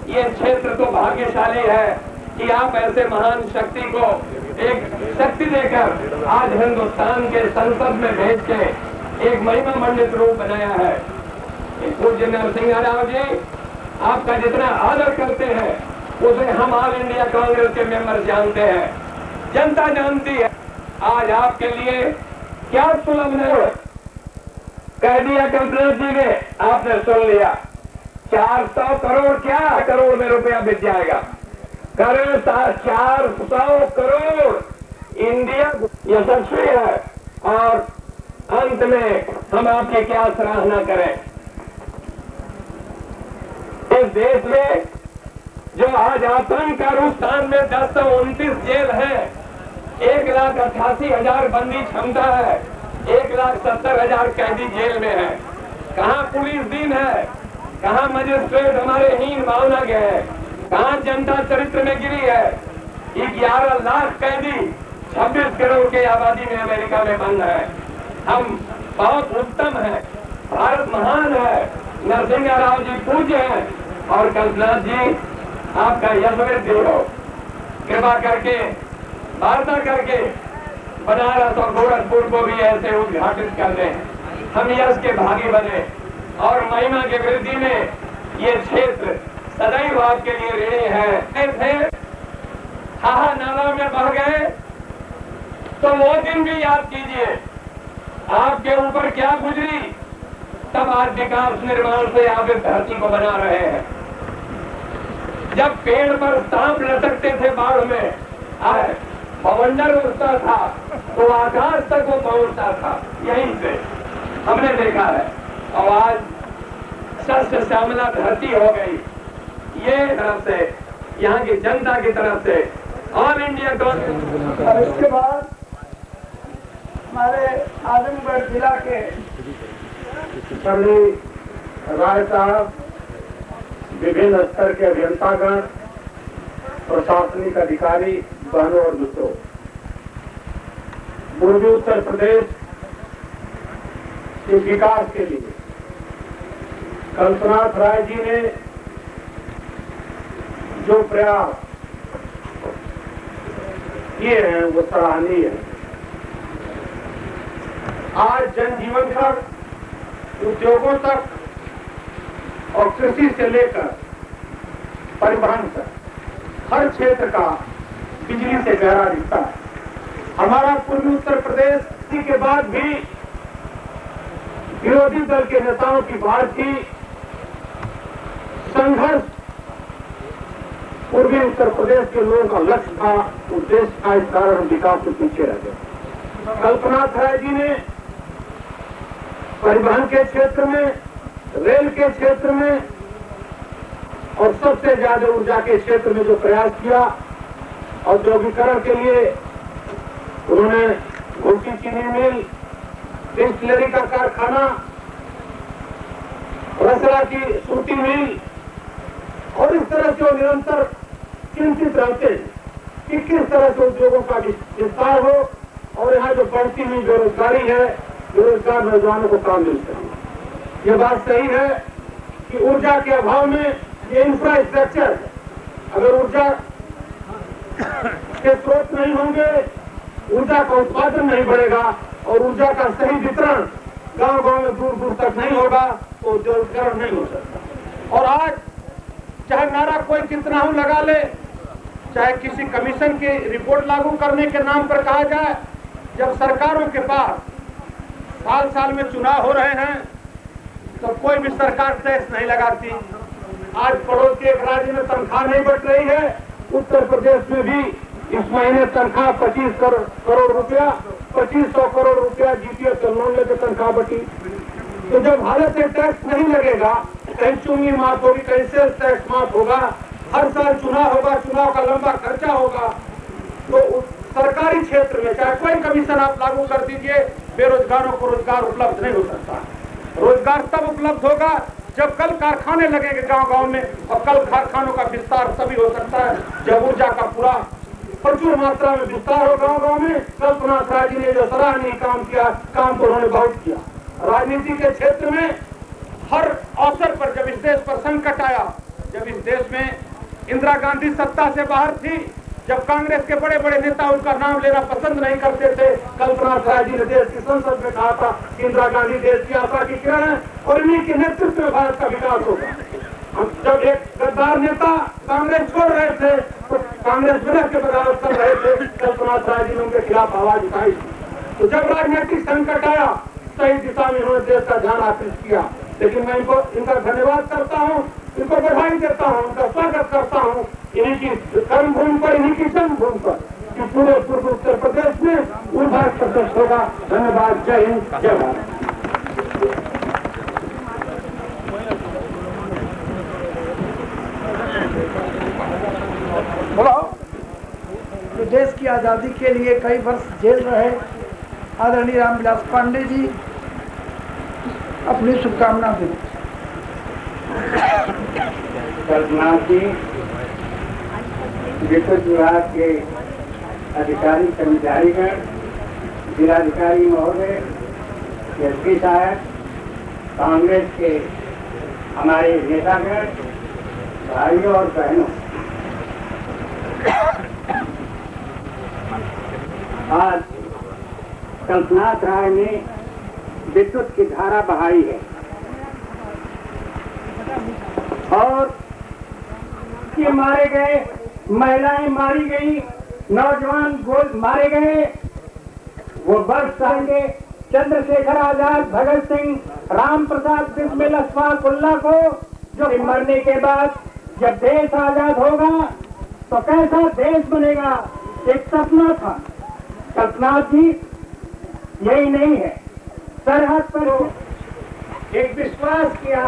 ये क्षेत्र तो भाग्यशाली है कि आप ऐसे महान शक्ति को एक शक्ति देकर आज हिंदुस्तान के संसद में भेज के एक महिमा मंडित रूप बनाया है। पूज्य नरसिंह राव जी आपका जितना आदर करते हैं उसे हम ऑल इंडिया कांग्रेस के मेंबर जानते हैं, जनता जानती है। आज आपके लिए क्या सुलभ नहीं है, कह दिया कल्पना जी ने, आपने सुन लिया। 400 करोड़ क्या करोड़ में रुपया बिक जाएगा, करें 400 करोड़। इंडिया यशस्वी है, और अंत में हम आपकी क्या सराहना करें। इस देश में जो आज आतंक का रूपस्थान में 1029 जेल है, 1,88,000 बंदी क्षमता है, 1,70,000 कैदी जेल में है। कहाँ पुलिस दिन है, कहाँ मजिस्ट्रेट हमारे हीन भावना के है, कहाँ जनता चरित्र में गिरी है। 11 लाख कैदी 26 करोड़ की आबादी में अमेरिका में बंद है। हम बहुत उत्तम है, भारत महान है, नरसिंह राव जी पूज्य हैं, और कल्पनाथ जी आपका यशवृद्धि हो। कृपा करके वार्ता करके बनारस और गोरखपुर को भी ऐसे उद्घाटित कर दें, हम यश के भागी बने, और महिमा की वृद्धि में ये क्षेत्र सदैव आपके लिए ऋणी है। थे हाहा नाला में बह गए तो वो दिन भी याद कीजिए, आपके ऊपर क्या गुजरी, तब आज विकास निर्माण से आप इस धरती को बना रहे हैं। जब पेड़ पर सांप लटकते थे बाढ़ में, बवंडर उड़ता था तो आकाश तक वो पहुंचता था, यहीं से हमने देखा है। और आज शस्य श्यामला धरती हो गई, ये तरफ से, यहाँ की जनता की तरफ से ऑल इंडिया कांग्रेस। और इसके बाद हमारे आजमगढ़ जिला के सभी राय साहब, विभिन्न स्तर के अभियंतागण, प्रशासनिक अधिकारी, बहनों और दोस्तों, पूर्वी उत्तर प्रदेश के विकास के लिए कल्पनाथ राय जी ने जो प्रयास किए हैं वो सराहनीय है। आज जनजीवन तक, उद्योगों तक और कृषि से लेकर परिवहन तक हर क्षेत्र का बिजली से गहरा रिश्ता है। हमारा पूर्वी उत्तर प्रदेश इसी के बाद भी विरोधी दल के नेताओं की बात थी, संघर्ष पूर्वी उत्तर प्रदेश के लोगों का लक्ष्य था, उद्देश्य था, इस कारण विकास से पीछे रह गए। कल्पनाथ राय जी ने परिवहन के क्षेत्र में, रेल के क्षेत्र में और सबसे ज्यादा ऊर्जा के क्षेत्र में जो प्रयास किया, औद्योगिकरण के लिए उन्होंने घोसी चीनी मिल, डिस्टिलरी का कारखाना, रसला की सूती मिल, और इस तरह से निरंतर चिंतित रहते हैं कि किस तरह से उद्योगों का विस्तार हो और यहाँ जो बढ़ती हुई बेरोजगारी है, बेरोजगार नौजवानों को काम मिल सके। ये बात सही है कि ऊर्जा के अभाव में ये इंफ्रास्ट्रक्चर, अगर ऊर्जा के स्रोत नहीं होंगे, ऊर्जा का उत्पादन नहीं बढ़ेगा, और ऊर्जा का सही वितरण गांव-गांव में दूर-दूर तक नहीं होगा तो उद्योगीकरण नहीं हो सकता। और आज चाहे नारा कोई कितना हो लगा ले, चाहे किसी कमीशन की रिपोर्ट लागू करने के नाम पर कहा जाए, जब सरकारों के पास साल-साल में चुनाव हो रहे हैं तो कोई भी सरकार टैक्स नहीं लगाती। आज पड़ोस के एक राज्य में तनख्वाह नहीं बढ़ रही है, उत्तर प्रदेश में भी इस महीने तनख्वाह 25 करोड़ रुपया, 2500 करोड़ रुपया जीपीएफ से लोन लेकर तनख्वाह बटी। तो जब भारत में टैक्स नहीं लगेगा, कहीं चुंगी माफ होगी, कहीं सेल्स टैक्स माफ होगा, हर साल चुनाव होगा, चुनाव का लंबा खर्चा होगा, तो सरकारी क्षेत्र में चाहे कोई कमीशन आप लागू कर दीजिए, बेरोजगारों को रोजगार उपलब्ध नहीं हो सकता। रोजगार तब उपलब्ध होगा जब कल कारखाने लगेंगे गांव-गांव में, और कल कारखानों का विस्तार तभी हो सकता है जब ऊर्जा का पूरा प्रचुर मात्रा में विस्तार हो गांव-गांव में। कल्पना चावला जी ने जो सराहनीय काम किया, काम तो उन्होंने बहुत किया। राजनीति के क्षेत्र में हर अवसर पर जब इस देश पर संकट आया, जब इस देश में इंदिरा गांधी सत्ता से बाहर थी, जब कांग्रेस के बड़े बड़े नेता उनका नाम लेना पसंद नहीं करते थे, कल्पना चावला जी ने देश की संसद में कहा था कि इंदिरा गांधी देश की आशा की किरण है और इन्हीं के नेतृत्व में भारत का विकास होगा। जब एक गद्दार नेता कांग्रेस छोड़ रहे थे तो कांग्रेस विरोध के बगावत कर रहे थे, कल्पना चावला जी ने उनके खिलाफ आवाज उठाई। तो जब राजनीतिक संकट आया, सही दिशा में उन्होंने देश का ध्यान आकृष्ट किया। लेकिन मैं इनका धन्यवाद करता हूँ, इनको बधाई देता हूँ, उनका स्वागत करता हूँ इन्हीं की कर्मभूमि पर, इन्हीं की जन्मभूमि पर, कि पूरे पूर्व उत्तर प्रदेश में ऊर्जा प्रदर्शन होगा। धन्यवाद। जय हिंद, जय भारत। जो देश की आज़ादी के लिए कई वर्ष जेल रहे आदरणीय रामविलास पांडे जी अपनी शुभकामना दें। कल्पना जी, विद्युत विभाग के अधिकारी कर्मचारीगण, जिलाधिकारी महोदय, एसपी साहब, कांग्रेस के हमारे नेतागण, भाइयों और बहनों, आज कल्पनाथ राय ने विद्युत की धारा बहाई है और ये मारे गए, महिलाएं मारी गई, नौजवान गोल मारे गए, वो वर्ष कहेंगे चंद्रशेखर आजाद, भगत सिंह, राम प्रसाद बिस्मिल अशफाक उल्लाह को, जो मरने के बाद जब देश आजाद होगा तो कैसा देश बनेगा, एक सपना था। कल्पना जी, यही नहीं है, सरहद पर एक विश्वास किया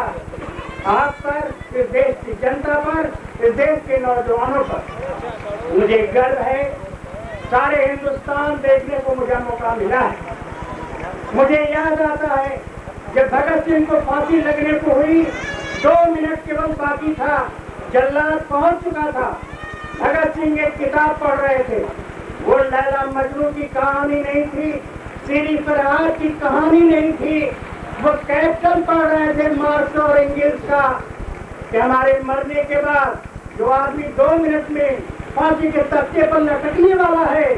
आप पर, इस देश की जनता पर, इस देश के नौजवानों पर। मुझे गर्व है, सारे हिंदुस्तान देखने को मुझे मौका मिला है। मुझे याद आता है जब भगत सिंह को फांसी लगने को हुई, 2 मिनट केवल बाकी था, जल्लाद पहुंच चुका था। भगत सिंह एक किताब पढ़ रहे थे, वो लैला मजनू की कहानी नहीं थी, सीरी फरहाद की कहानी नहीं थी, वो कैप्टन पढ़ रहे थे मार्क्स और एंगल्स का, कि हमारे मरने के बाद जो आदमी 2 मिनट में फांसी के तख्ते पर लटकने वाला है,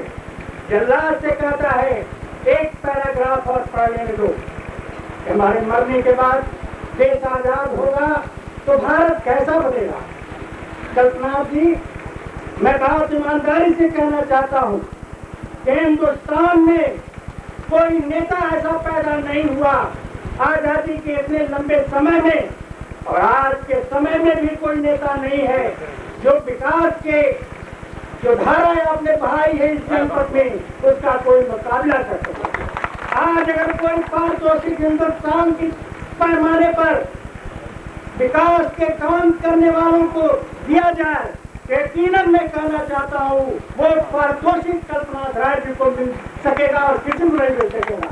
जल्लाद से कहता है एक पैराग्राफ और पढ़ लेने दो। हमारे मरने के बाद देश आजाद होगा तो भारत कैसा बनेगा। कल्पना जी, मैं बहुत ईमानदारी से कहना चाहता हूँ कि हिंदुस्तान में कोई नेता ऐसा पैदा नहीं हुआ आजादी के इतने लंबे समय में, और आज के समय में भी कोई नेता नहीं है जो विकास के जो धाराएं आपने बहाई है इस जनपद में, उसका कोई मुकाबला कर सके। आज अगर कोई पारितोषिक हिंदुस्तान की पैमाने पर विकास के काम करने वालों को दिया जाए, यकीनन मैं कहना चाहता हूँ वो पारितोषिक कल्पना राय जी को मिल सकेगा और किसी को नहीं मिल सकेगा।